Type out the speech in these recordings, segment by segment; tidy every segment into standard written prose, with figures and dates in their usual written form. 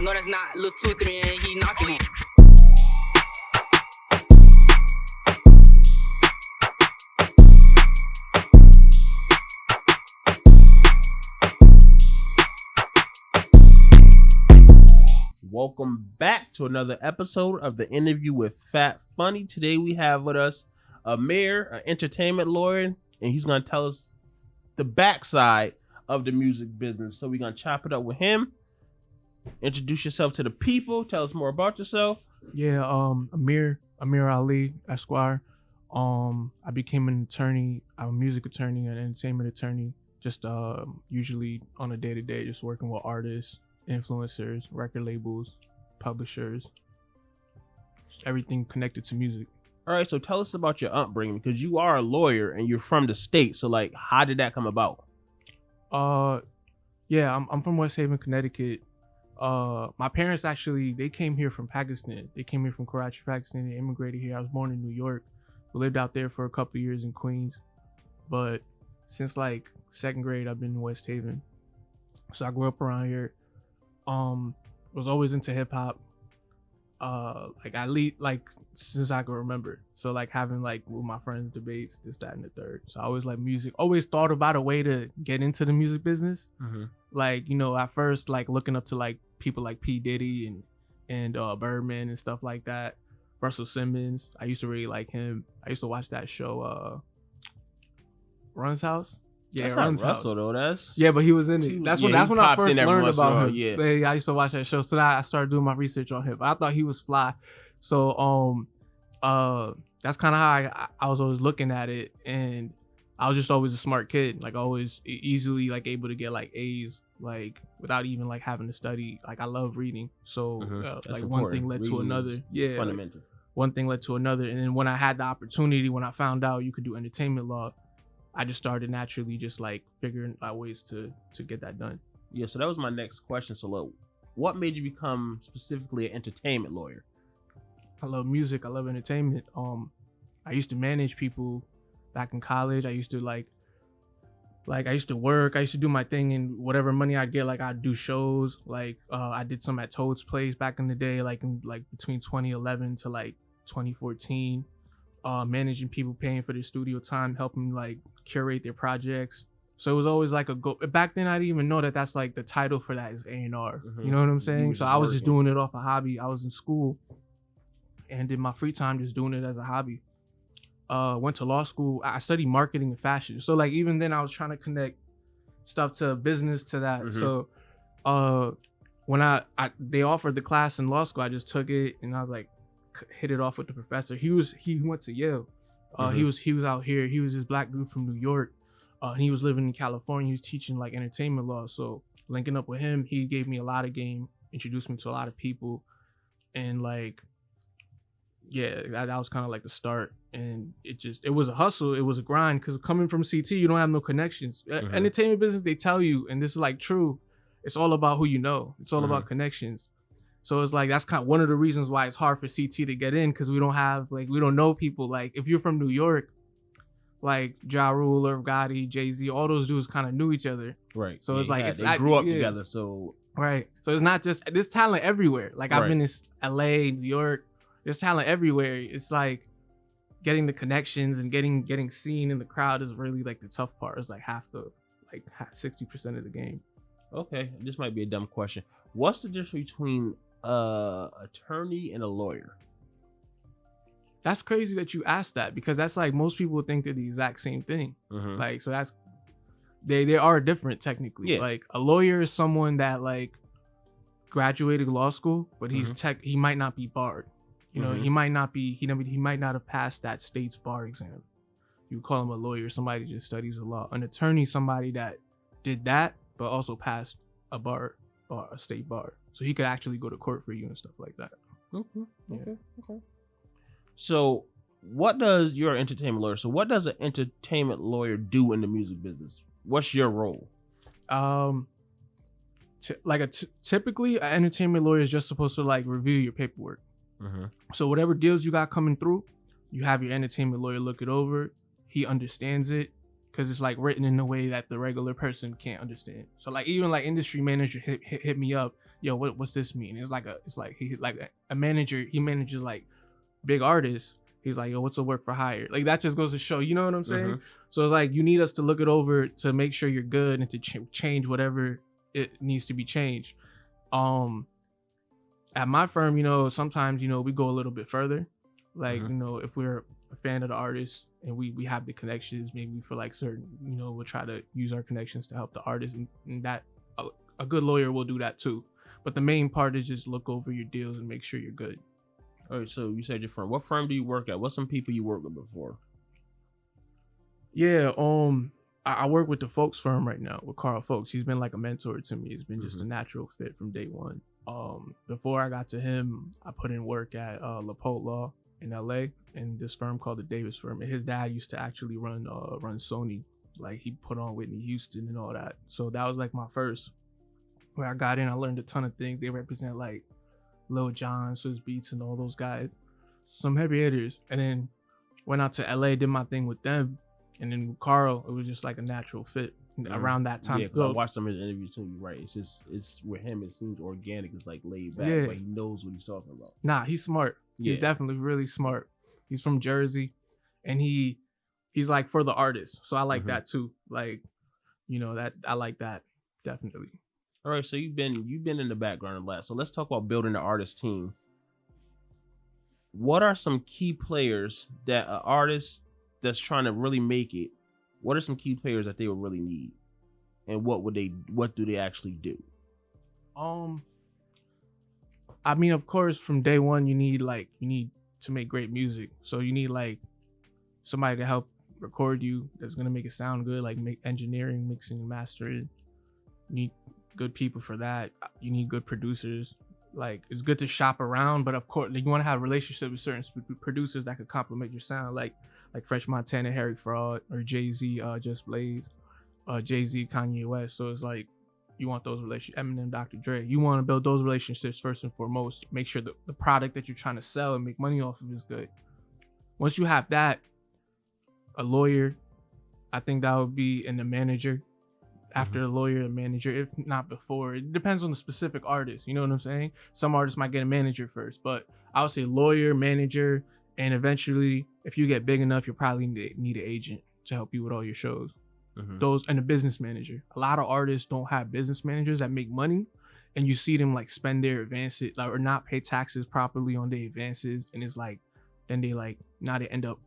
No, that's not Lil 2-3 and he knocking him. Welcome back to another episode of the interview with Fat Funny. Today we have with us Ameer, an entertainment lawyer, and he's going to tell us the backside of the music business. So we're going to chop it up with him. Introduce yourself to the people. Tell us more about yourself. Yeah, Ameer Ali Esquire. I became an attorney. I'm a music attorney and entertainment attorney. Just usually on a day-to-day, just working with artists, influencers, record labels, publishers, everything connected to music. All right, so tell us about your upbringing, because you are a lawyer and you're from the state. So, like, how did that come about? Yeah, I'm from West Haven, Connecticut. My parents actually, they came here from Pakistan. They came here from Karachi, Pakistan. They immigrated here. I was born in New York. We lived out there for a couple of years in Queens. But since like second grade, I've been in West Haven. So I grew up around here. Was always into hip hop. Since I can remember. So like having like with my friends debates, this, that, and the third. So I always like music. Always thought about a way to get into the music business. Mm-hmm. Like, you know, at first like looking up to like people like P. Diddy and Birdman and stuff like that. Russell Simmons. I used to really like him. I used to watch that show Run's House. Yeah, that's Run's not House. Russell though. That's but he was in it. That's when I first learned about him. Yeah, I used to watch that show. So I started doing my research on him. But I thought he was fly. So that's kind of how I was always looking at it, and I was just always a smart kid. Like always easily like able to get like A's like without even like having to study. Like I love reading. So like one thing led to another. Yeah, fundamental. One thing led to another, and then when I had the opportunity, when I found out you could do entertainment law, I just started naturally just like figuring out ways to get that done. Yeah, so that was my next question. So look, what made you become specifically an entertainment lawyer? I love music. I love entertainment. I used to manage people back in college. I used to like I used to work. I used to do my thing, and whatever money I'd get, like I'd do shows. Like I did some at Toad's Place back in the day, like between 2011 to like 2014. Managing people, paying for their studio time, helping like curate their projects. So it was always like a go. Back then, I didn't even know that that's like the title for that is A&R. Mm-hmm. You know what I'm saying? So I was just doing it off a hobby. I was in school and in my free time, just doing it as a hobby. Went to law school. I studied marketing and fashion. So like even then, I was trying to connect stuff to business to that. Mm-hmm. So when they offered the class in law school, I just took it and I was like, hit it off with the professor. He went to Yale. Mm-hmm. He was out here. He was this black dude from New York. And he was living in California. He was teaching like entertainment law. So linking up with him, he gave me a lot of game, introduced me to a lot of people, and like, yeah, that was kind of like the start. And it was a hustle. It was a grind because coming from CT, you don't have no connections. Mm-hmm. Entertainment business, they tell you, and this is like true. It's all about who you know. It's all mm-hmm. about connections. So it's like that's kind of one of the reasons why it's hard for CT to get in, because we don't know people. Like if you're from New York, like Ja Rule, Irv Gotti, Jay-Z, all those dudes kind of knew each other. Right. So it's like they grew up together. So right. So it's not just there's talent everywhere. Like I've been in LA, New York. There's talent everywhere. It's like getting the connections and getting seen in the crowd is really like the tough part. It's like 60% of the game. Okay, this might be a dumb question. What's the difference between attorney and a lawyer? That's crazy that you asked that, because that's like most people think they're the exact same thing. Mm-hmm. Like so that's they are different technically. Yeah. Like a lawyer is someone that like graduated law school, but he's mm-hmm. He might not be barred. You know, mm-hmm. he might not have passed that state's bar exam. You call him a lawyer, somebody just studies the law. An attorney, somebody that did that but also passed a state bar. So he could actually go to court for you and stuff like that. Mm-hmm. Yeah. Okay. So what does an entertainment lawyer do in the music business? What's your role? Typically an entertainment lawyer is just supposed to like review your paperwork. Mm-hmm. So whatever deals you got coming through, you have your entertainment lawyer look it over. He understands it, because it's like written in a way that the regular person can't understand. So like even like industry manager hit me up, yo, what's this mean? It's like a manager. He manages like big artists. He's like, yo, what's a work for hire? Like that just goes to show, you know what I'm saying? Mhm. So it's like you need us to look it over to make sure you're good and to change whatever it needs to be changed. At my firm, you know, sometimes, you know, we go a little bit further. Like, Mhm. you know, if we're a fan of the artist and we have the connections, maybe for like certain, you know, we'll try to use our connections to help the artist, and that a good lawyer will do that too. But the main part is just look over your deals and make sure you're good. All right, so you said your firm. What firm do you work at? What's some people you worked with before? Yeah, I work with the Fowlkes Firm right now with Carl Fowlkes. He's been like a mentor to me. It's been just a natural fit from day one. Before I got to him, I put in work at LaPointe Law in LA, and this firm called the Davis Firm. And his dad used to actually run Sony. Like he put on Whitney Houston and all that. So that was like my first. Where I got in, I learned a ton of things. They represent like Lil Jon, Swizz Beatz, and all those guys, some heavy hitters. And then went out to LA, did my thing with them. And then with Carl, it was just like a natural fit around that time. Yeah, because I watched some of his interviews too. You're right. It's with him. It seems organic. It's like laid back, Yeah. but he knows what he's talking about. Nah, he's smart. He's definitely really smart. He's from Jersey, and he's like for the artist. So I like that too. Like, you know, that I like that definitely. All right, so you've been in the background a lot. So let's talk about building the artist team. What are some key players that an artist that's trying to really make it? What are some key players that they would really need, and what do they actually do? I mean, of course, from day one, you need to make great music. So you need like somebody to help record you that's gonna make it sound good, like make engineering, mixing, and mastering. You need good people for that. You need good producers. Like it's good to shop around, but of course you want to have relationships with certain producers that could complement your sound, like French Montana, Harry Fraud, or Jay-Z, Just Blaze, Jay-Z, Kanye West. So it's like you want those relationships. Eminem, Dr. Dre. You want to build those relationships first and foremost. Make sure the product that you're trying to sell and make money off of is good. Once you have that, a lawyer, I think that would be, and a manager. After the lawyer, a manager, if not before. It depends on the specific artist. You know what I'm saying? Some artists might get a manager first, but I would say lawyer, manager, and eventually, if you get big enough, you'll probably need an agent to help you with all your shows. Those, and a business manager. A lot of artists don't have business managers that make money, and you see them like spend their advances, like, or not pay taxes properly on their advances, and it's like, then they like, now they end up,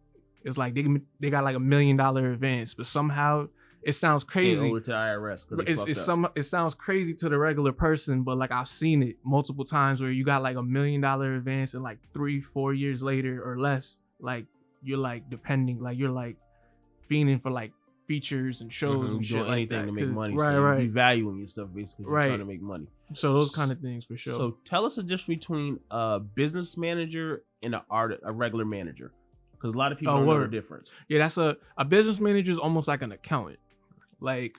it's like they got like $1 million advance, but somehow it sounds crazy. Over to the IRS. It sounds crazy to the regular person, but like I've seen it multiple times where you got like $1 million advance, and like 3-4 years later or less, like you're like depending, like you're like fiending for like features and shows and shit like that to make money. Right, so right. You're valuing your stuff basically. You're trying to make money. So those kind of things for sure. So tell us the difference between a business manager and a regular manager, because a lot of people don't know the difference. Yeah, that's a business manager is almost like an accountant. Like,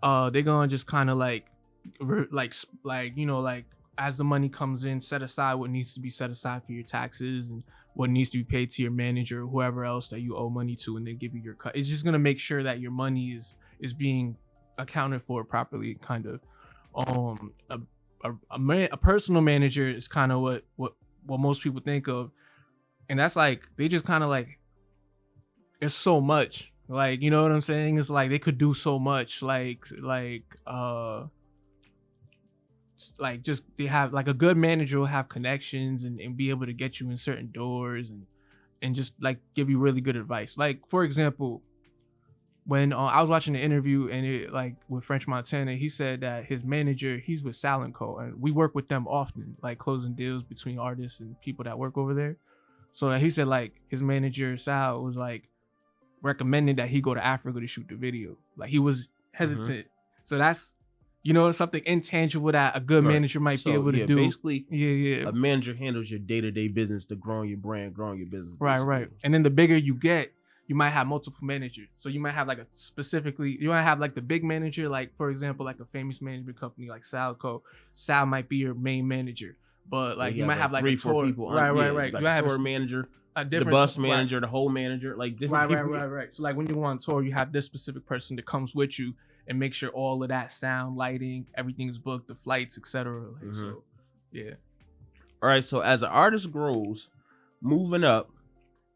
they're gonna just kind of like you know, like as the money comes in, set aside what needs to be set aside for your taxes and what needs to be paid to your manager or whoever else that you owe money to, and then give you your cut. It's just gonna make sure that your money is being accounted for properly. Kind of, a personal manager is kind of what most people think of, and that's like they just kind of like, it's so much. Like, you know what I'm saying? It's like they could do so much. Like just they have like a good manager will have connections and be able to get you in certain doors and just like give you really good advice. Like, for example, when I was watching the interview and it like with French Montana, he said that his manager, he's with Sal & Co, and we work with them often, like closing deals between artists and people that work over there. So he said like his manager Sal was like recommended that he go to Africa to shoot the video. Like he was hesitant. So that's, you know, something intangible that a good manager might be able to do. Basically, a manager handles your day-to-day business, to growing your brand, growing your business. Right. And then the bigger you get, you might have multiple managers. So you might have like you might have like the big manager, like for example, like a famous management company like Salco. Sal might be your main manager. but like He you has, might have like three, a four tour, people. right. Like You might have tour manager, a the different bus right. manager, the whole manager, like different people. Right. So like when you go on tour, you have this specific person that comes with you and make sure all of that sound, lighting, everything is booked, the flights, etc. Like, so, yeah. All right. So as an artist grows, moving up,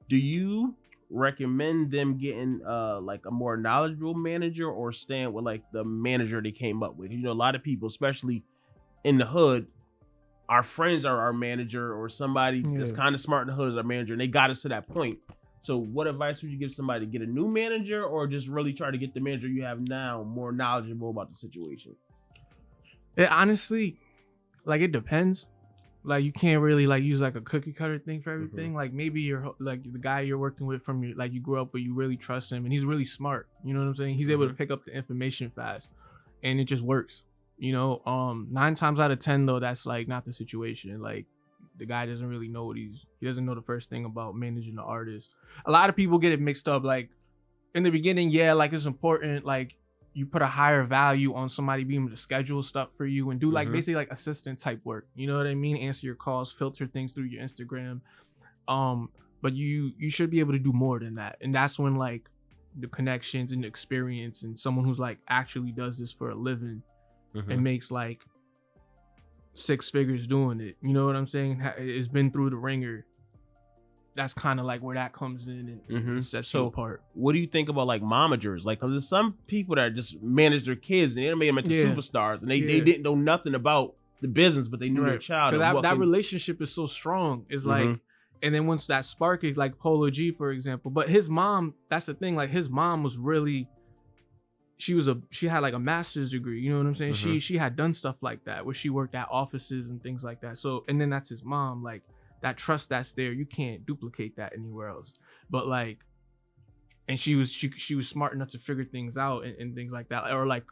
do you recommend them getting like a more knowledgeable manager or staying with like the manager they came up with? You know, a lot of people, especially in the hood, our friends are our manager or somebody that's kind of smart in the hood is our manager, and they got us to that point. So what advice would you give somebody to get a new manager or just really try to get the manager you have now more knowledgeable about the situation? It honestly, like, it depends. Like, you can't really like use like a cookie cutter thing for everything. Like, maybe you're like the guy you're working with from your, like, you grew up with, you really trust him and he's really smart. You know what I'm saying? He's able to pick up the information fast and it just works. You know, 9 times out of 10 though, that's like not the situation. Like, the guy doesn't really know what he doesn't know the first thing about managing the artist. A lot of people get it mixed up. Like, in the beginning, yeah, like, it's important, like, you put a higher value on somebody being able to schedule stuff for you and do like basically like assistant type work. You know what I mean? Answer your calls, filter things through your Instagram. But you should be able to do more than that. And that's when like the connections and the experience and someone who's like actually does this for a living and makes like 6 figures doing it. You know what I'm saying? It's been through the ringer. That's kind of like where that comes in and sets you apart. What do you think about like momagers? Like, cause there's some people that just manage their kids and they made them into superstars, and they didn't know nothing about the business, but they knew their child. That relationship is so strong. It's like, and then once that spark is like Polo G, for example. But his mom, that's the thing. Like, his mom was really, she had like a master's degree. You know what I'm saying? She had done stuff like that where she worked at offices and things like that. So, and then that's his mom. Like, that trust that's there, you can't duplicate that anywhere else. But like, and she was smart enough to figure things out and things like that. Or like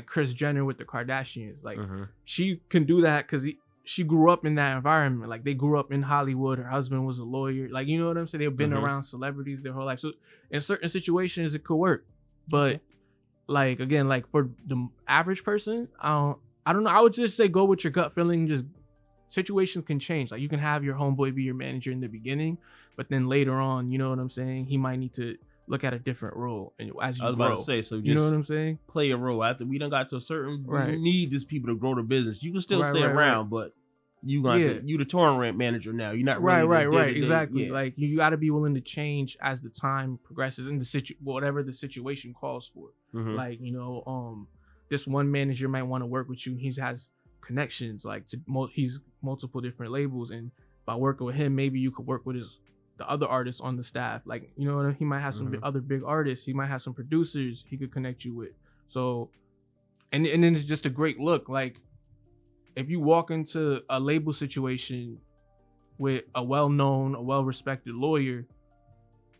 Kris Jenner with the Kardashians. Like, she can do that because she grew up in that environment. Like, they grew up in Hollywood. Her husband was a lawyer. Like, you know what I'm saying? They've been around celebrities their whole life. So in certain situations, it could work. But like, again, like for the average person, I don't know. I would just say go with your gut feeling. Just situations can change. Like, you can have your homeboy be your manager in the beginning, but then later on, you know what I'm saying, he might need to look at a different role. And as you grow, about to say, so you know what I'm saying, play a role. After we done got to a certain, you need these people to grow the business. You can still stay around, but you the touring manager now. You're not really exactly. Like, you got to be willing to change as the time progresses in the whatever the situation calls for. Like, you know, this one manager might want to work with you, and he has connections like he's multiple different labels, and by working with him, maybe you could work with the other artists on the staff. Like, you know, he might have some other big artists, he might have some producers he could connect you with. So and then it's just a great look. Like, if you walk into a label situation with a well-known, a well-respected lawyer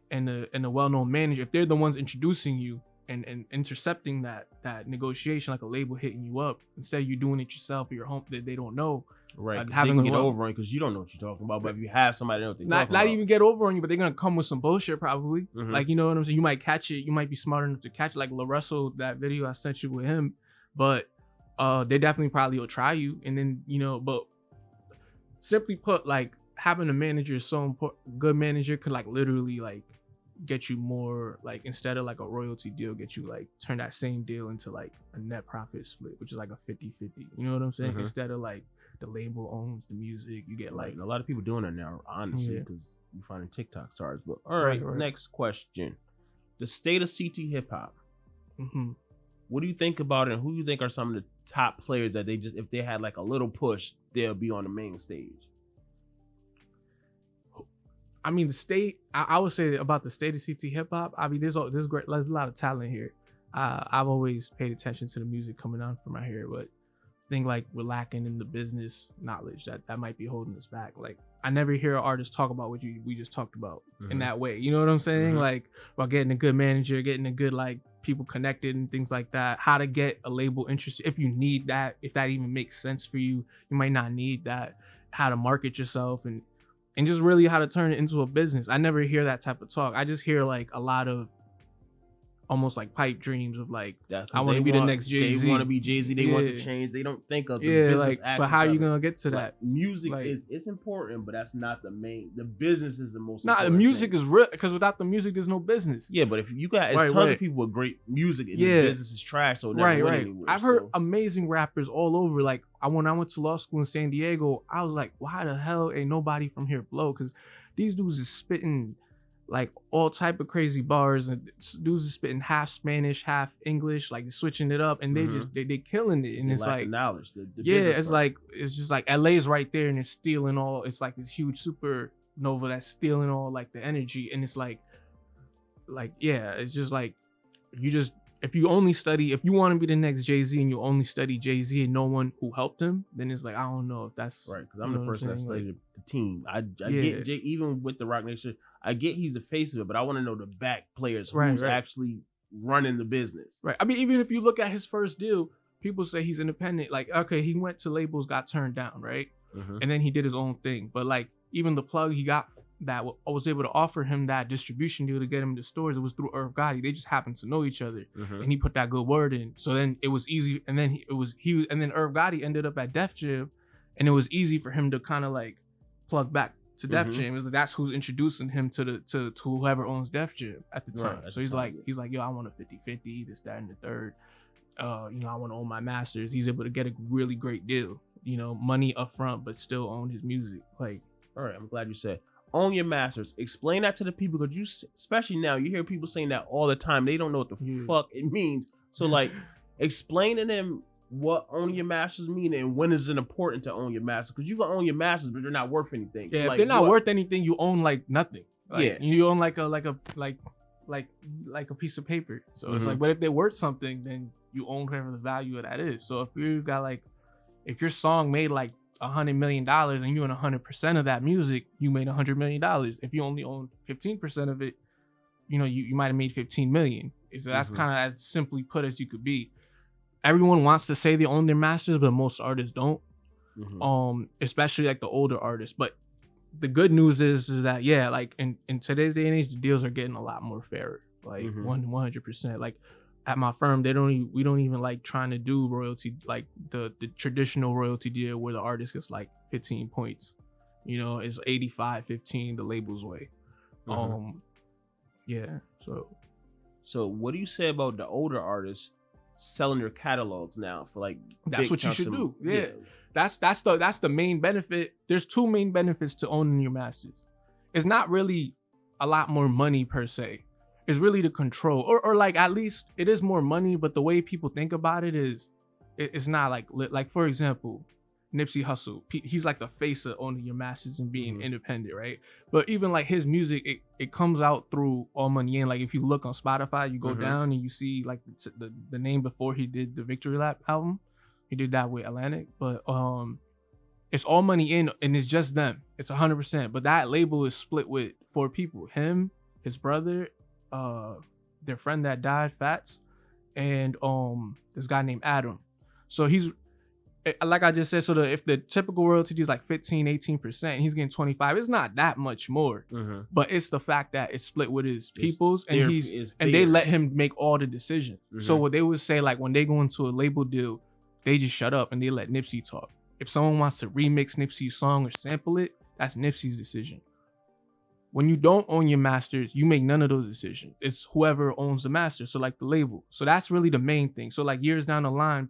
and a well-known manager, if they're the ones introducing you and intercepting that negotiation, like a label hitting you up, instead of you doing it yourself or your home that they don't know. Right. They can get over on you because you don't know what you're talking about. But if you have somebody else, not even get over on you, but they're gonna come with some bullshit probably. Like, you know what I'm saying? You might catch it. You might be smart enough to catch it. Like Russell, that video I sent you with him. But they definitely probably will try you. And then, you know, but simply put, like, having a manager is so important. Good manager could like literally like get you more, like, instead of like a royalty deal, get you like turn that same deal into like a net profit split, which is like a 50-50. You know what I'm saying? Instead of like the label owns the music, you get like a lot of people doing it now, honestly, because you finding TikTok stars. But all right, next question: the state of CT hip hop. What do you think about it, and who do you think are some of the top players that they just, if they had like a little push, they'll be on the main stage? I mean, the state, I would say about the state of CT hip hop, I mean, there's a lot of talent here. I've always paid attention to the music coming out from out here, but I think like we're lacking in the business knowledge that might be holding us back. Like, I never hear an artist talk about what we just talked about in that way. You know what I'm saying? Like, about getting a good manager, getting a good like people connected and things like that. How to get a label interested if you need that, if that even makes sense for you. You might not need that. How to market yourself and just really how to turn it into a business. I never hear that type of talk. I just hear like a lot of almost like pipe dreams of like, That's I want to be the next Jay-Z. They want to be Jay-Z. They want to Yeah. change. They don't think of the Yeah, business like, aspect but how are you of it. gonna get to Like, that? music Like- is it's important, but that's not the main. The business is the most. Nah, the important music thing. is real because without the music, there's no business. Yeah, but if you got it's Right, tons right. of people with great music and Yeah. the business is trash, so it never went anywhere. I've heard so. amazing rappers all over. Like when I went to law school in San Diego, I was like, why the hell ain't nobody from here blow? Because these dudes is spitting like all type of crazy bars, and dudes is spitting half Spanish, half English, like switching it up, and they just they killing it. And They it's lack like the knowledge. The yeah, business it's part. like it's just like LA's right there, and it's stealing all. It's like this huge supernova that's stealing all like the energy, and it's like yeah, it's just like if you want to be the next Jay-Z and you only study Jay-Z and no one who helped him, then it's like I don't know if that's right, because I'm you the know what person that saying? studied the team. I Yeah. get Jay, even with the Rock Nation, I get he's the face of it, but I want to know the back players Right, who's right. actually running the business. Right. I mean, even if you look at his first deal, people say he's independent. Like, okay, he went to labels, got turned down, right? Mhm. And then he did his own thing. But like, even the plug he got that was able to offer him that distribution deal to get him to stores, it was through Irv Gotti. They just happened to know each other, Mhm. and he put that good word in. So then it was easy. And then and then Irv Gotti ended up at Def Jam, and it was easy for him to kind of like plug back to Def Mhm. Jam. It was like, that's who's introducing him to whoever owns Def Jam at the time. Right, at So the he's time, like, yeah. yo, I want a 50-50, this, that, and the third. I want to own my masters. He's able to get a really great deal. Money up front, but still own his music. Like, All right, I'm glad you said own your masters. Explain that to the people, because especially now, you hear people saying that all the time. They don't know what the Yeah. fuck it means. So like, explain to them what own your masters mean and when is it important to own your masters, because you can own your masters, but they're not worth anything. yeah, So, if like, they're not what- worth anything, you own like nothing. Like, Yeah. you own like a piece of paper. So it's Mhm. like, but if they're worth something, then you own whatever the value of that is. So if you got like, if your song made like $100 million and you own 100% of that music, you made $100 million. If you only own 15% of it, you might have made 15 million. So that's Mhm. kind of as simply put as you could be. Everyone wants to say they own their masters, but most artists don't. Mhm. Especially like the older artists. But the good news is that yeah, like in today's day and age, the deals are getting a lot more fairer. Like Mhm. 100%. Like at my firm, we don't even like trying to do royalty, like the traditional royalty deal where the artist gets like 15 points. It's 85-15 the label's way. Mhm. Yeah. So what do you say about the older artists selling their catalogs now for like That's big what you chunks should of- do. Yeah. That's the main benefit. There's two main benefits to owning your masters. It's not really a lot more money per se. It's really the control, or like at least it is more money, but the way people think about it is, it's not like for example, Nipsey Hussle. He's like the face of owning your masters and being Mhm. independent, right? But even like his music, it comes out through All Money In. Like if you look on Spotify, you go Mhm. down and you see like the name before he did the Victory Lap album. He did that with Atlantic, but it's All Money In, and it's just them. It's 100%. But that label is split with 4 people: him, his brother, their friend that died, Fats, and this guy named Adam. So he's, like I just said, so if the typical royalty is like 15-18%, he's getting 25. It's not that much more, Mhm. but it's the fact that it's split with his It's peoples, and it's they theirs. let him make all the decisions. So Mhm. what they would say, like when they go into a label deal, they just shut up and they let Nipsey talk. If someone wants to remix Nipsey's song or sample it, that's Nipsey's decision. When you don't own your masters, you make none of those decisions. It's whoever owns the master. So like the label. So that's really the main thing. So like years down the line,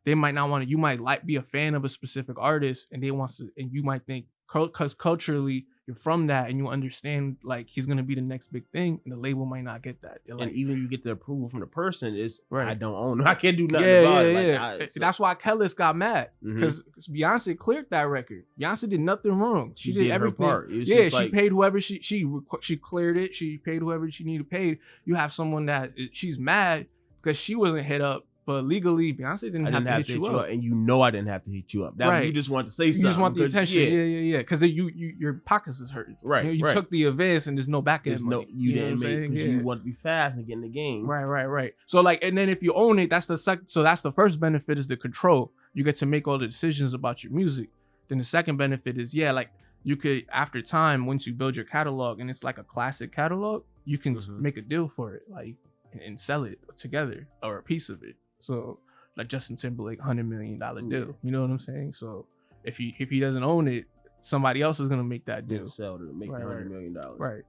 they might not want to, you might be a fan of a specific artist, and and you might think, because culturally you're from that and you understand like he's gonna be the next big thing, and the label might not get that. They're And like, even you get the approval from the person, is Right. I don't own it. I can't do nothing about it. Like, That's why Kellis got mad, Mhm. because Beyonce cleared that record. Beyonce did nothing wrong. She did her everything. part. It was Yeah, just she like- paid whoever she cleared it. She paid whoever she needed paid. You have someone that she's mad because she wasn't hit up, but legally Beyonce didn't I have didn't to have hit to you hit you up. up, and I didn't have to hit you up. That Right. you just want to say You something. just want the 'cause, attention. Yeah. Yeah. Because your pockets is hurting. Right, You right. took the advance and there's no back end There's money. you know what didn't I'm make saying? because Yeah. you want to be fast and get in the game. Right. So like, and then if you own it, that's the second. So that's the first benefit, is the control. You get to make all the decisions about your music. Then the second benefit is, yeah, like you could, after time, once you build your catalog and it's like a classic catalog, you can Mhm. make a deal for it. Like, and sell it together or a piece of it. So like Justin Timberlake, $100 million deal. You know what I'm saying? So if he doesn't own it, somebody else is gonna make that deal. Sell to make $100 million. Right.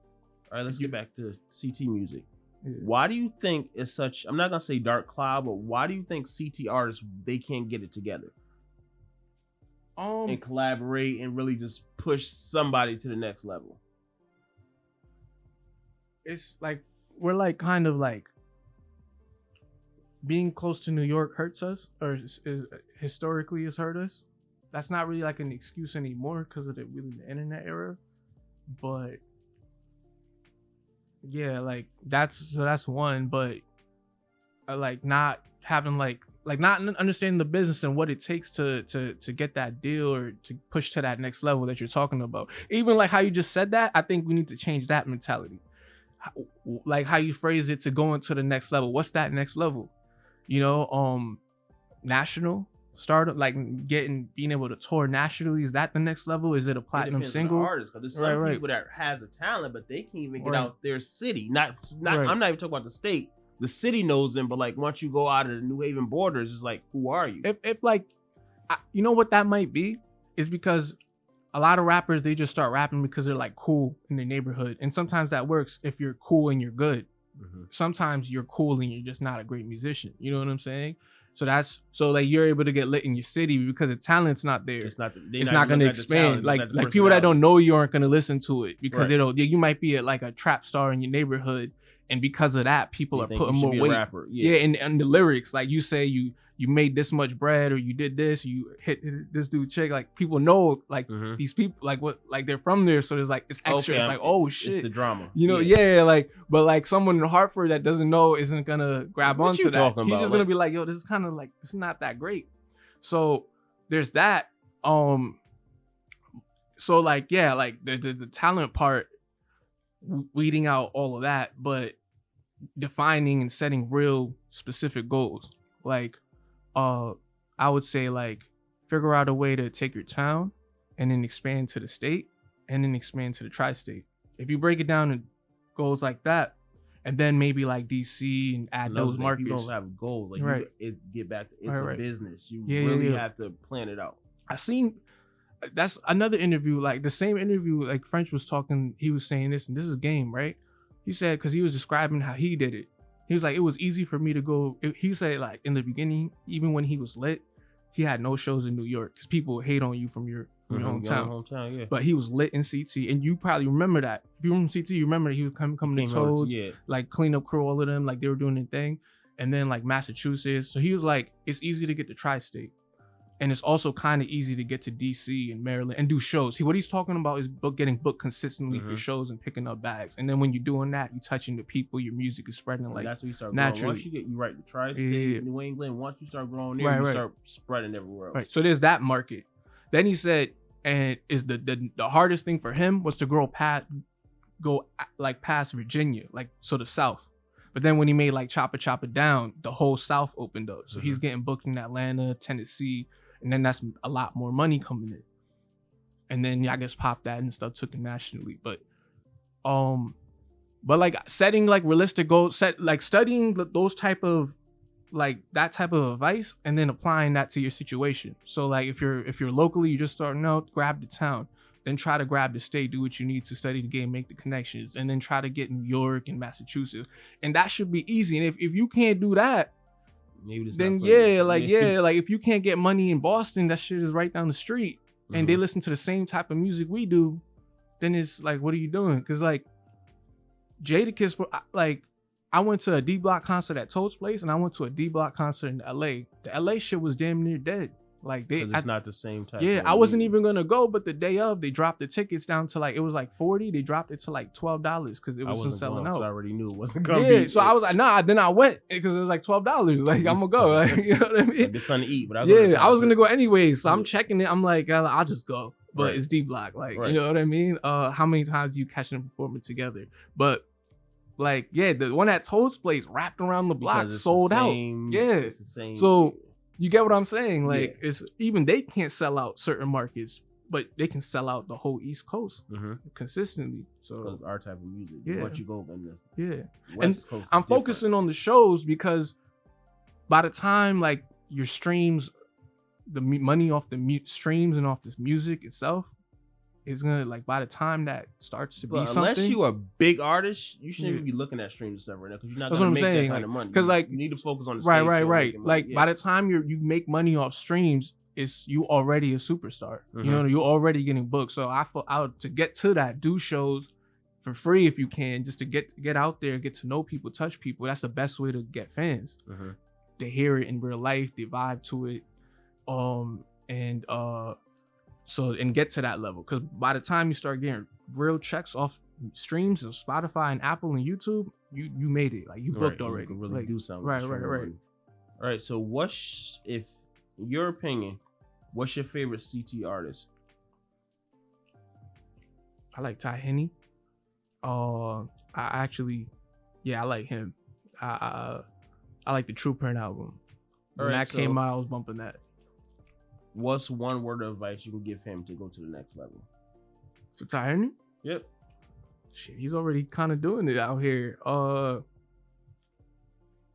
All right, let's get back to CT music. Yeah. Why do you think it's such, I'm not going to say dark cloud, but why do you think CT artists, they can't get it together? And collaborate and really just push somebody to the next level? It's like, we're like kind of like being close to New York hurts us, or historically has hurt us. That's not really like an excuse anymore because of the internet era. But yeah, like that's one. But like not having like not understanding the business and what it takes to get that deal or to push to that next level that you're talking about. Even like how you just said that, I think we need to change that mentality. Like how you phrase it, to go into the next level. What's that next level? You know, national stardom, like being able to tour nationally. Is that the next level? Is it a platinum single? Artists, because there's some people that has a talent, but they can't even get out their city. Not I'm not even talking about the state. The city knows them, but like once you go out of the New Haven borders, it's like, who are you? If like, you know what that might be? Is because a lot of rappers, they just start rapping because they're like cool in their neighborhood. And sometimes that works if you're cool and you're good. Mm-hmm. Sometimes you're cool and you're just not a great musician. You know what I'm saying? So like you're able to get lit in your city because the talent's not there. It's not going to expand. Like people that don't know you aren't going to listen to it because they don't. You might be like a trap star in your neighborhood, and because of that, people are putting more weight. And the lyrics, like you say, you made this much bread, or you did this, you hit this dude chick. Like people know, like these people, like what, like they're from there, so there's like it's extra. It's like, oh shit, it's the drama. You know, like, but like someone in Hartford that doesn't know isn't gonna grab onto that. He's just gonna be like, yo, this is kind of like, it's not that great. So there's that. So like, yeah, like the talent part, weeding out all of that, but defining and setting real specific goals. Like, I would say like figure out a way to take your town and then expand to the state and then expand to the tri-state. If you break it down in goals like that, and then maybe like DC and add those markets. You don't have goals. Like get back to a business. You really have to plan it out. I seen, that's another interview, like the same interview, like French was talking, he was saying this, and this is game, right? He said, because he was describing how he did it. He was like, it was easy for me to go. He said, like, in the beginning, even when he was lit, he had no shows in New York because people hate on you from your hometown. Yeah. But he was lit in CT, and you probably remember that. If you remember CT, you remember that he was coming to Toads, like clean up crew, all of them, like they were doing their thing. And then like Massachusetts. So he was like, it's easy to get to tri-state. And it's also kind of easy to get to DC and Maryland and do shows. What he's talking about is getting booked consistently for shows and picking up bags. And then when you're doing that, you're touching the people, your music is spreading like that's when you start naturally. Growing. Once you right the tri-state, New England, once you start growing there, you start spreading everywhere else. Right. So there's that market. Then he said, and is the hardest thing for him was to go past Virginia, like so the South. But then when he made like Chopper Down, the whole South opened up. So he's getting booked in Atlanta, Tennessee. And then that's a lot more money coming in. And then I guess Pop That and stuff took it nationally. But like setting like realistic goals, studying those type of like that type of advice and then applying that to your situation. So like if you're locally, you're just starting out, grab the town, then try to grab the state, do what you need to study the game, make the connections, and then try to get New York and Massachusetts. And that should be easy. And if you can't do that, then like if you can't get money in Boston, that shit is right down the street, and they listen to the same type of music we do, then it's like, what are you doing? Because like Jadakiss, like I went to a D Block concert at Toad's Place, and I went to a D Block concert in LA. The LA shit was damn near dead. Like it's not the same type. Yeah, I wasn't even gonna go, but the day of, they dropped the tickets down to like, it was like 40. They dropped it to like $12 because it wasn't selling out. I already knew it wasn't gonna be. So I was like, nah. Then I went because it was like $12. Like I'm gonna go. Like, you know what I mean? Like, there's something to eat, but I was gonna go anyway. So I'm checking it. I'm like, I'll just go. But it's D Block. Like, you know what I mean? How many times do you catch them performing together? But like, yeah, the one at Toad's Place wrapped around the block, sold out. So you get what I'm saying? Like, it's even they can't sell out certain markets but they can sell out the whole East Coast consistently. So Because our type of music. Yeah. Once you go in the yeah, West Coast, I'm focusing on the shows because by the time like your streams, the money off the streams and off the music itself is gonna like by the time that starts to be But something. unless you are a big artist, you shouldn't be looking at streams and stuff right now because you're not That's gonna what I'm make saying, that kind of like, money. 'cause, like, you need to focus on the right, stage right, show, right. making money. Like Yeah. by the time you make money off streams, it's you already a superstar. You know, you're already getting booked. So I thought out to get to that, do shows for free if you can, just to get out there, get to know people, touch people. That's the best way to get fans. They hear it in real life, they vibe to it, and get to that level. Because by the time you start getting real checks off streams and Spotify and Apple and YouTube, you made it. Like you booked already. You can really like, do something. Right. All right. So if in your opinion, what's your favorite CT artist? I like Ty Henney. I like him. I like the True Print album. When that came out, I was bumping that. What's one word of advice you can give him to go to the next level? For Ty Henney? Yep. Shit, he's already kind of doing it out here.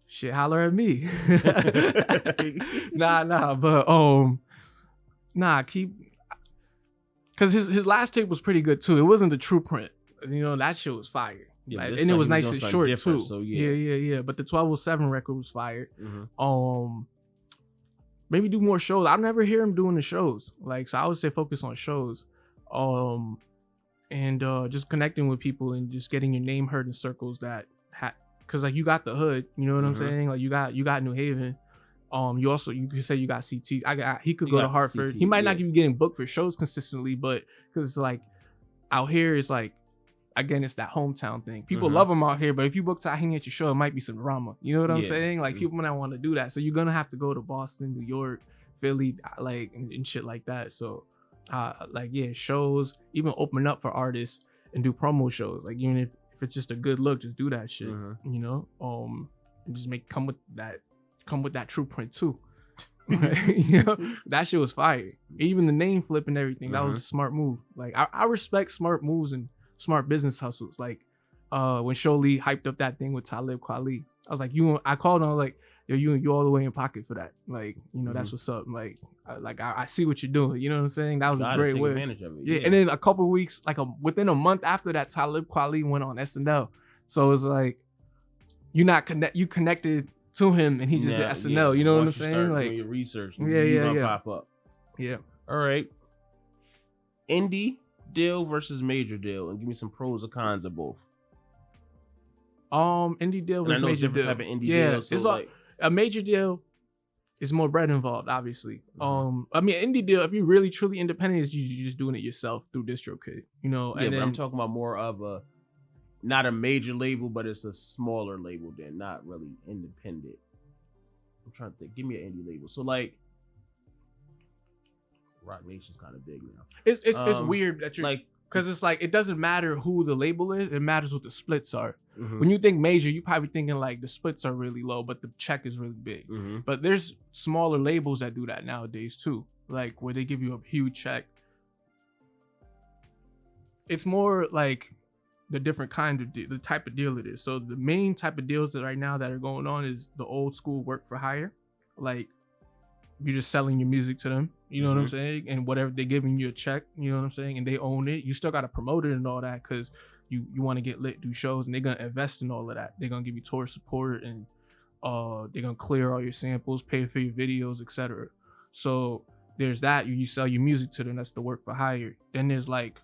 Shit, holler at me. Keep, because his last tape was pretty good too. It wasn't the True Print. You know, that shit was fire. Yeah, like, and it was nice and short too. So yeah. But the 1207 record was fire. Maybe do more shows. I never hear him doing the shows. Like, so I would say focus on shows. And just connecting with people and just getting your name heard in circles that because like you got the hood, you know what I'm saying? Like you got New Haven. You could say you got CT. He could go to Hartford. He might not be getting booked for shows consistently, but because like out here is like, again, it's that hometown thing. People love him out here, but if you book Ty Henney at your show, it might be some drama. You know what I'm saying? Like people might not want to do that, so you're gonna have to go to Boston, New York, Philly, like and shit like that. So, shows, even open up for artists and do promo shows. Like even if it's just a good look, just do that shit. You know, and just come with that True Print too. You know, that shit was fire. Even the name flip and everything, that was a smart move. Like I respect smart moves and smart business hustles. Like when Sho'Lee hyped up that thing with Talib Kweli, I was like, I called him, I was like, yo, you all the way in pocket for that. Like, you know, that's what's up. Like I see what you're doing. You know what I'm saying? That was a great way. Advantage of it. Yeah. And then a couple weeks, within a month after that, Talib Kweli went on SNL. So it's like you connected to him and he just did SNL. You know what I'm saying? Like your research. Yeah. Pop up. Yeah. All right. Indie deal versus major deal, and give me some pros or cons of both. Indie deal versus major deal. Type of indie deal. So it's like a major deal is more bread involved, obviously. I mean, indie deal, if you're really truly independent, is you're just doing it yourself through DistroKid, you know. Yeah, but I'm talking about more of not a major label, but it's a smaller label than not really independent. I'm trying to think. Give me an indie label. So like Rock Nation's kind of big now. It's weird that you're like, because it's like it doesn't matter who the label is, it matters what the splits are. When you think major, you probably thinking like the splits are really low, but the check is really big. But there's smaller labels that do that nowadays too, like where they give you a huge check. It's more like the different kind of the type of deal it is. So the main type of deals that right now that are going on is the old school work for hire, like you're just selling your music to them, you know what I'm saying, and whatever they're giving you a check, you know what I'm saying, and they own it. You still got to promote it and all that because you want to get lit, do shows, and they're gonna invest in all of that. They're gonna give you tour support and they're gonna clear all your samples, pay for your videos, etc. So there's that. You sell your music to them. That's the work for hire. Then there's like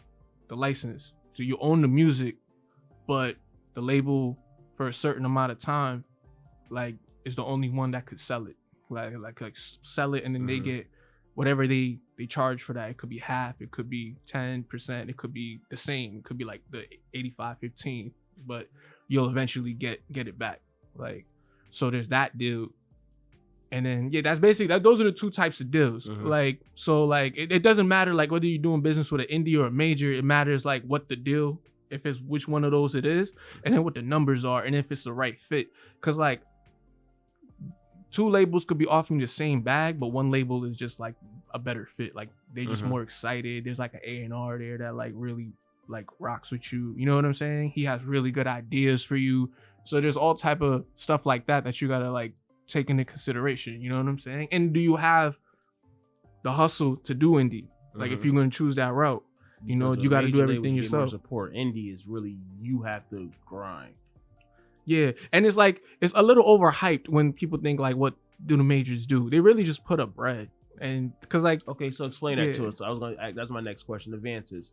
the license. So you own the music, but the label for a certain amount of time, like, is the only one that could sell it. Like sell it, and then they get whatever they charge for that. It could be half, it could be 10%, it could be the same, it could be like the 85-15, but you'll eventually get it back. Like, so there's that deal. And then that's basically that. Those are the two types of deals. Like, so like it doesn't matter like whether you're doing business with an indie or a major. It matters like what the deal, if it's which one of those it is, and then what the numbers are, and if it's the right fit. Cause like two labels could be offering the same bag, but one label is just like a better fit. Like they just more excited. There's like an A&R there that like really like rocks with you. You know what I'm saying? He has really good ideas for you. So there's all type of stuff like that you gotta like take into consideration. You know what I'm saying? And do you have the hustle to do indie? Like if you're gonna choose that route, you know, you got to do everything yourself. Support indie is really, you have to grind. Yeah, and it's like it's a little overhyped when people think like, what do the majors do? They really just put up bread, and because like, okay, so explain that to us. That's my next question. Advances.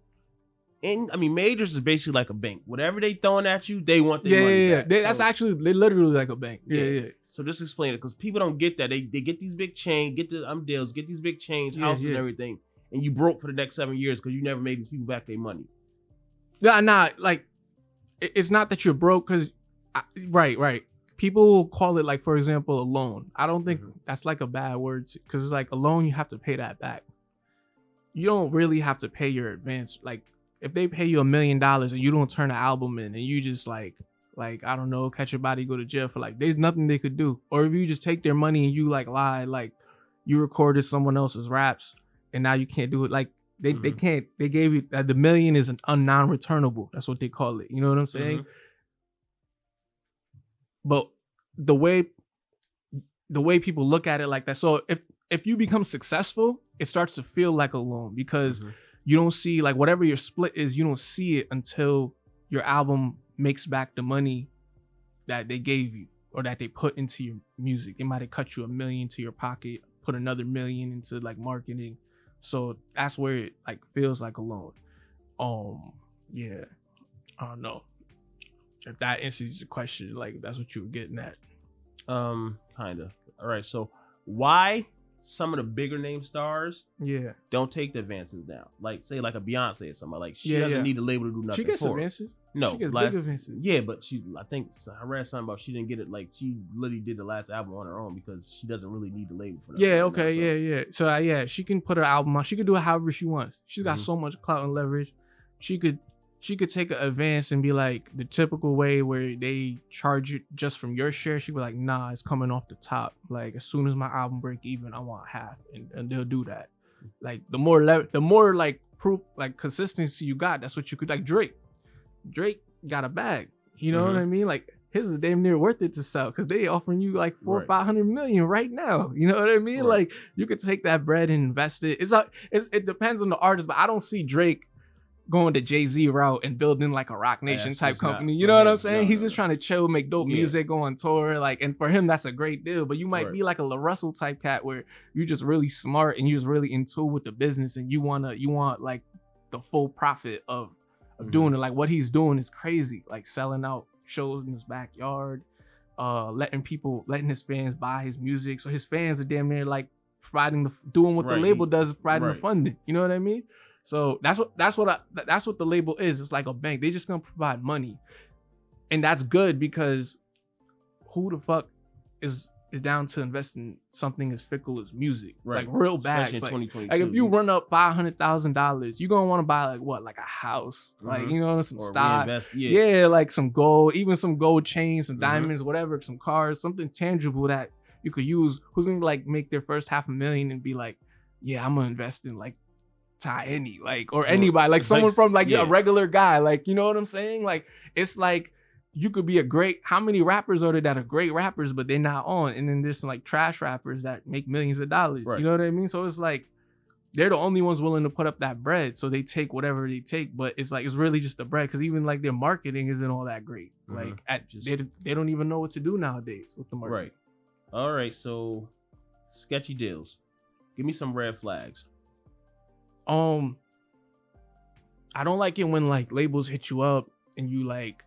And I mean, majors is basically like a bank. Whatever they throwing at you, they want their money back. That's actually they literally like a bank. Yeah. So just explain it, because people don't get that. They get these big chains, get these big chains, houses and everything, and you broke for the next 7 years because you never made these people back their money. Nah, like it's not that you're broke because. Right. People call it like, for example, a loan. I don't think that's like a bad word because like a loan, you have to pay that back. You don't really have to pay your advance. Like if they pay you $1 million and you don't turn an album in and you just like I don't know, catch your body, go to jail for like, there's nothing they could do. Or if you just take their money and you like lie, like you recorded someone else's raps and now you can't do it. Like they can't. They gave you the $1 million is a non-returnable. That's what they call it. You know what I'm saying? But the way people look at it like that, so if you become successful, it starts to feel like a loan because you don't see like whatever your split is, you don't see it until your album makes back the money that they gave you or that they put into your music. They might have cut you $1 million to your pocket, put another $1 million into like marketing. So that's where it like feels like a loan. Yeah, I don't know. If that answers your question, like that's what you were getting at. Kind of. All right. So why some of the bigger name stars don't take the advances now? Like say like a Beyonce or something. Like she doesn't need a label to do nothing. She gets for advances. No, she gets like, big advances. Yeah, but I think I read something about she didn't get it. Like she literally did the last album on her own because she doesn't really need the label for that. Yeah. Okay. So she can put her album on. She could do it however she wants. She's got so much clout and leverage. She could take an advance and be like the typical way where they charge you just from your share. She'd be like, nah, it's coming off the top. Like as soon as my album break even, I want half, and they'll do that. Like the more like proof, like consistency you got, that's what you could like. Drake got a bag. You know what I mean? Like his is damn near worth it to sell because they offering you like $400 or $500 million right now. You know what I mean? Like you could take that bread and invest it. It depends on the artist, but I don't see Drake going to Jay-Z route and building like a Rock Nation type company. You know what I'm saying? He's just trying to chill, make dope music, go on tour. Like, and for him, that's a great deal. But you might be like a La Russell type cat where you're just really smart and you're just really in tune with the business and you want like the full profit of doing it. Like what he's doing is crazy. Like selling out shows in his backyard, letting his fans buy his music. So his fans are damn near like doing what the label does, providing the funding. You know what I mean? So that's what the label is. It's like a bank. They just gonna provide money, and that's good because who the fuck is down to invest in something as fickle as music, like real bags. Like if you run up $500,000, you gonna want to buy like what, like a house, like you know, some stock, like some gold, even some gold chains, some diamonds, whatever, some cars, something tangible that you could use. Who's gonna like make their first $500,000 and be like, yeah, I'm gonna invest in like Tiny, like, or anybody, like someone from like a regular guy, like, you know what I'm saying? Like, it's like you could be how many rappers are there that are great rappers, but they're not on? And then there's some like trash rappers that make millions of dollars. You know what I mean? So it's like they're the only ones willing to put up that bread. So they take whatever they take, but it's like, it's really just the bread. Cause even like their marketing isn't all that great. Like they don't even know what to do nowadays with the marketing. All right. So sketchy deals. Give me some red flags. I don't like it when like labels hit you up and you like,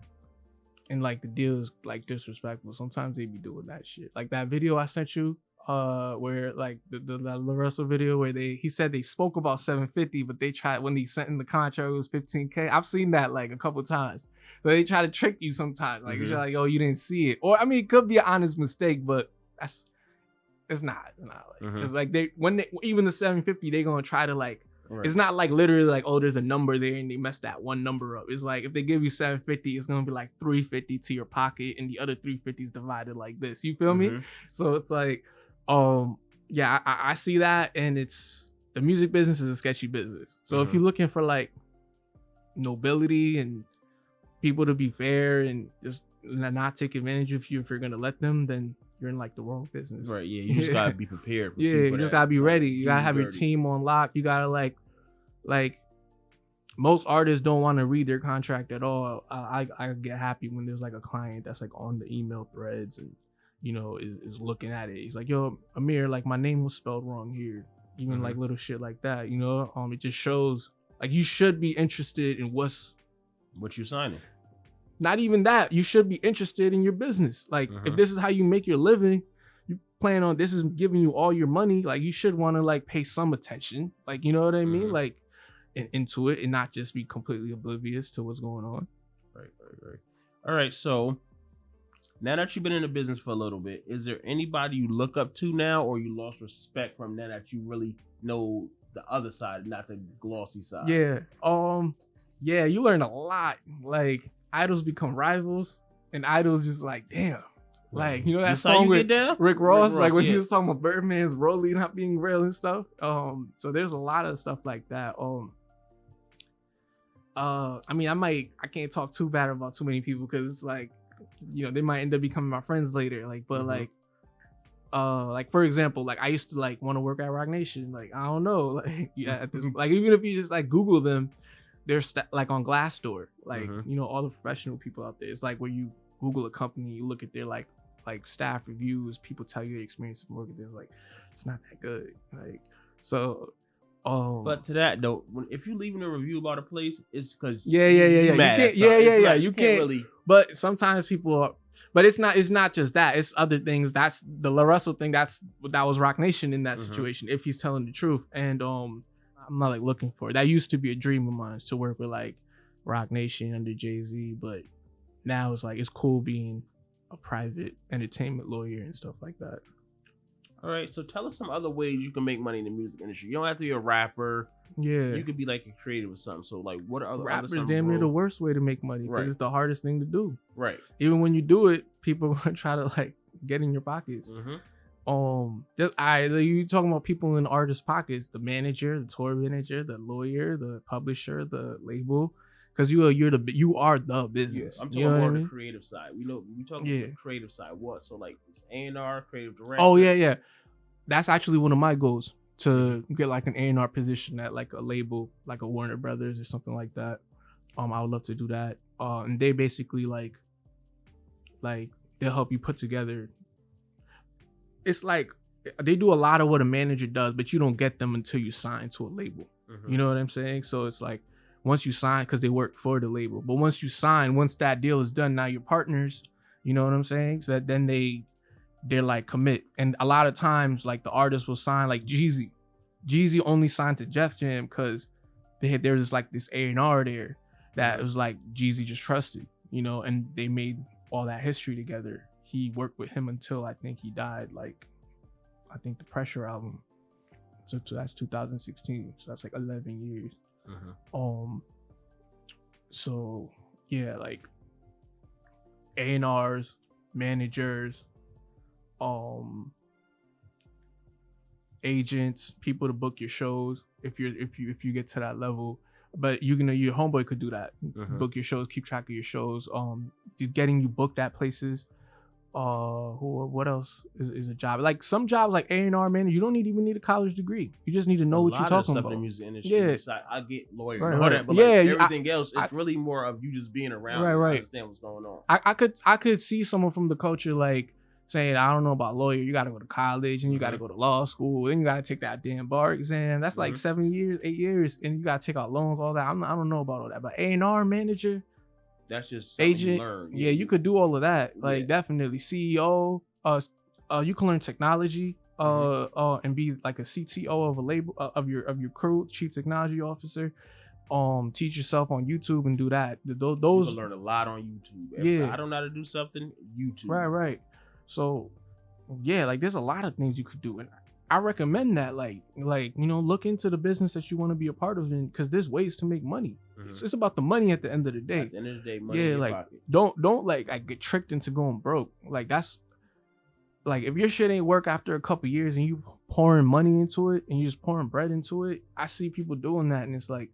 and like the deal is like disrespectful. Sometimes they be doing that shit. Like that video I sent you, where like the La Russell video where he said they spoke about 750, but they tried when they sent in the contract it was 15K. I've seen that like a couple times. So they try to trick you sometimes. Like you're like, oh, you didn't see it, or I mean, it could be an honest mistake, but it's not like, cause like even the 750, they gonna try to like Right. It's not like literally like, oh, there's a number there and they messed that one number up. It's like if they give you 750, it's gonna be like 350 to your pocket, and the other 350 is divided like this. You feel me? So it's like, yeah, I see that, and it's the music business is a sketchy business. So if you're looking for like nobility and people to be fair and just not take advantage of you if you're gonna let them, then you're in like the wrong business. Right. Yeah. You just gotta be prepared. For You just gotta be ready. You gotta have your team on lock. You gotta like most artists don't want to read their contract at all. I get happy when there's like a client that's like on the email threads and is looking at it. He's like, yo, Amir, like my name was spelled wrong here. Even like little shit like that. It just shows like you should be interested in what you signing. Not even that. You should be interested in your business. Like if this is how you make your living, you plan on this is giving you all your money. Like you should want to like pay some attention. Like, you know what I mean? Like into it and not just be completely oblivious to what's going on. Right. All right. So now that you've been in the business for a little bit, is there anybody you look up to now, or you lost respect from now that you really know the other side, not the glossy side? Yeah. Yeah, you learn a lot. Like idols become rivals, and idols just like, damn. Like, that song with Rick Ross, like when he was talking about Birdman's Rollie not being real and stuff. So there's a lot of stuff like that. I mean, I can't talk too bad about too many people because it's like, they might end up becoming my friends later. Like, but like for example, like I used to like want to work at Rock Nation. Like, I don't know, like like even if you just like Google them, they're like on Glassdoor. Like, all the professional people out there. It's like where you Google a company, you look at their like staff reviews, people tell you their experience of working there. Like, it's not that good. Like, so. But to that though, if you're leaving a review about a place, it's because you can't really. But sometimes people are. But it's not just that. It's other things. That's the La Russell thing. That was Rock Nation in that situation. If he's telling the truth, and I'm not like looking for it. That used to be a dream of mine to work with like Rock Nation under Jay-Z, but now it's like it's cool being a private entertainment lawyer and stuff like that. All right, so tell us some other ways you can make money in the music industry. You don't have to be a rapper. Yeah, you could be like a creative or something. So like, what are other rappers? Damn near the worst way to make money because it's the hardest thing to do. Right. Even when you do it, people are gonna try to like get in your pockets. You talking about people in the artist's pockets: the manager, the tour manager, the lawyer, the publisher, the label. Because you are the business. Yeah, I'm talking more the creative side. We talking about the creative side. What? So like A&R, creative director. Oh yeah. That's actually one of my goals, to get like an A&R position at like a label, like a Warner Brothers or something like that. I would love to do that. And they basically like they'll help you put together. It's like they do a lot of what a manager does, but you don't get them until you sign to a label. You know what I'm saying? So it's like, once you sign, because they work for the label, but once you sign, once that deal is done, now you're partners. You know what I'm saying? So that then they're like commit. And a lot of times, like the artist will sign, like Jeezy. Jeezy only signed to Def Jam because there was like this A&R there that was like Jeezy just trusted, and they made all that history together. He worked with him until I think he died. Like, I think the Pressure album. So that's 2016. So that's like 11 years. So yeah, like A&Rs, managers, agents, people to book your shows if you get to that level. But your homeboy could do that. Book your shows, keep track of your shows, getting you booked at places. What else is a job? Like some jobs like A&R manager, you don't even need a college degree. You just need to know what you're talking about. In the music industry, I get lawyer, right. But everything else, it's really more of you just being around and understand what's going on. I could see someone from the culture like saying, I don't know about lawyer, you gotta go to college and you gotta go to law school and you gotta take that damn bar exam. That's like 7 years, 8 years, and you gotta take out loans, all that. I don't know about all that, but A&R manager, that's just something agent. You learn. Yeah, you could do all of that. Like definitely CEO. You can learn technology. And be like a CTO of a label of your crew, chief technology officer. Teach yourself on YouTube and do that. Those you can learn a lot on YouTube. I don't know how to do something. YouTube. Right. So yeah, like there's a lot of things you could do, and I recommend that, like look into the business that you want to be a part of, because there's ways to make money. It's about the money at the end of the day. At the end of the day, money in your like pocket. don't like I get tricked into going broke. Like that's like if your shit ain't work after a couple years and you pouring money into it and you just pouring bread into it. I see people doing that, and it's like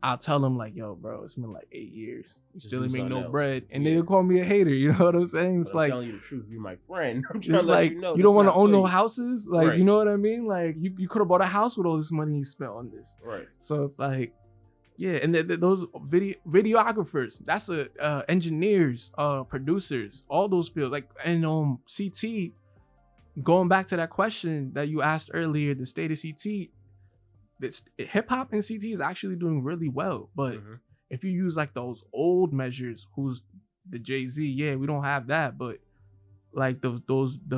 I'll tell them like, yo, bro, it's been like 8 years. You still ain't make no bread. And they'll call me a hater. You know what I'm saying? It's but I'm like, telling you the truth. You're my friend. I'm it's trying to like, let you know. You don't want to own no play. houses. Like, Right. You know what I mean? Like, you could have bought a house with all this money you spent on this. Right. So it's like, yeah. And those videographers, that's engineers, producers, all those fields. Like, and CT, going back to that question that you asked earlier, the state of CT, hip hop and CT is actually doing really well. But if you use like those old measures, who's the Jay-Z, yeah, we don't have that. But like the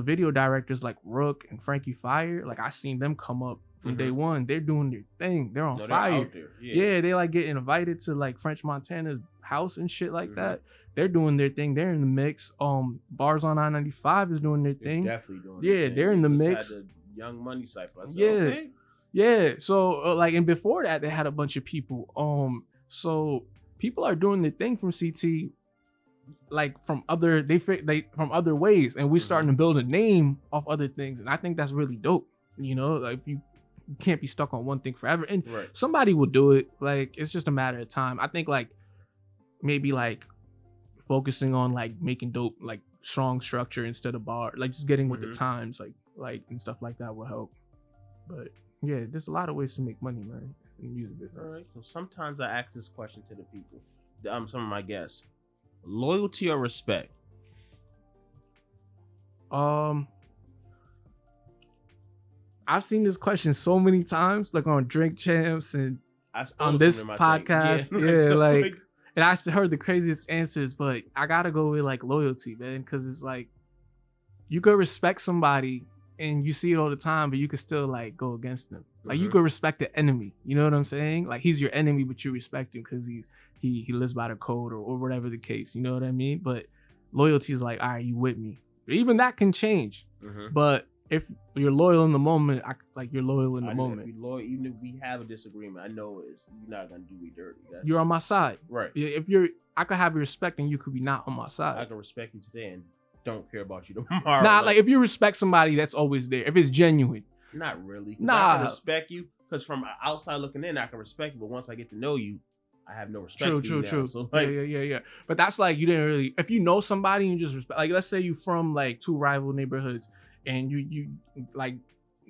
video directors like Rook and Frankie Fire, like I seen them come up from day one. They're doing their thing. They're on fire. They're out there. Yeah, they like getting invited to like French Montana's house and shit like that. They're doing their thing. They're in the mix. Bars on I-95 is doing their thing. Definitely doing. Yeah, they're in the mix. Had the Young Money cycle. I said, yeah. Okay. Yeah, so like, and before that, they had a bunch of people. So people are doing the thing from CT, like from other from other ways, and we're starting to build a name off other things, and I think that's really dope. You know, like you can't be stuck on one thing forever, and somebody will do it. Like it's just a matter of time. I think like maybe like focusing on like making dope, like strong structure instead of bar, like just getting with the times, like and stuff like that will help. But yeah, there's a lot of ways to make money, man, in the music business. All right. So sometimes I ask this question to the people, some of my guests: loyalty or respect? I've seen this question so many times, like on Drink Champs and on this podcast. Yeah, like, and I heard the craziest answers, but I gotta go with like loyalty, man, because it's like you could respect somebody and you see it all the time, but you could still like go against them. Like you could respect the enemy. You know what I'm saying? Like he's your enemy, but you respect him because he lives by the code or whatever the case. You know what I mean? But loyalty is like, all right, you with me. Even that can change. But if you're loyal in the moment, you're loyal in the moment. If you're loyal, even if we have a disagreement, I know you're not gonna do me dirty. You're on my side. Right. If I could have your respect and you could be not on my side. I can respect you today and don't care about you tomorrow. Nah, like if you respect somebody that's always there, if it's genuine. Not really. Nah. I can respect you because from outside looking in, I can respect you, but once I get to know you, I have no respect for you now. True. So like, yeah. But that's like, you didn't really, if you know somebody and you just respect, like let's say you from like two rival neighborhoods and you like,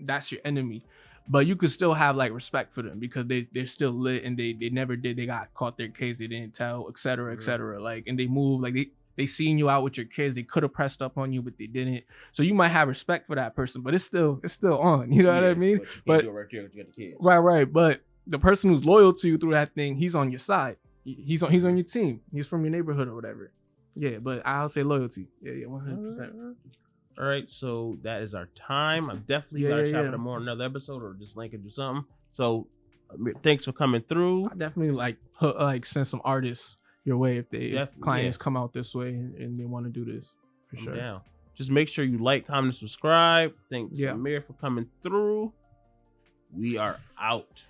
that's your enemy, but you could still have like respect for them because they're still lit and they never did, they got caught their case, they didn't tell, etc. Like, and they move, like they seen you out with your kids, they could have pressed up on you, but they didn't. So you might have respect for that person, but it's still on, you know what I mean? But you right there, you got the kids. Right. But the person who's loyal to you through that thing, he's on your side. He's on your team. He's from your neighborhood or whatever. Yeah, but I'll say loyalty. Yeah, 100%. All right, so that is our time. I'm definitely gonna chop it up more another episode or just link it to something. So thanks for coming through. I definitely send some artists your way if they clients come out this way and they want to do this for sure. Down. Just make sure you like, comment, subscribe. Thanks Amir for coming through. We are out.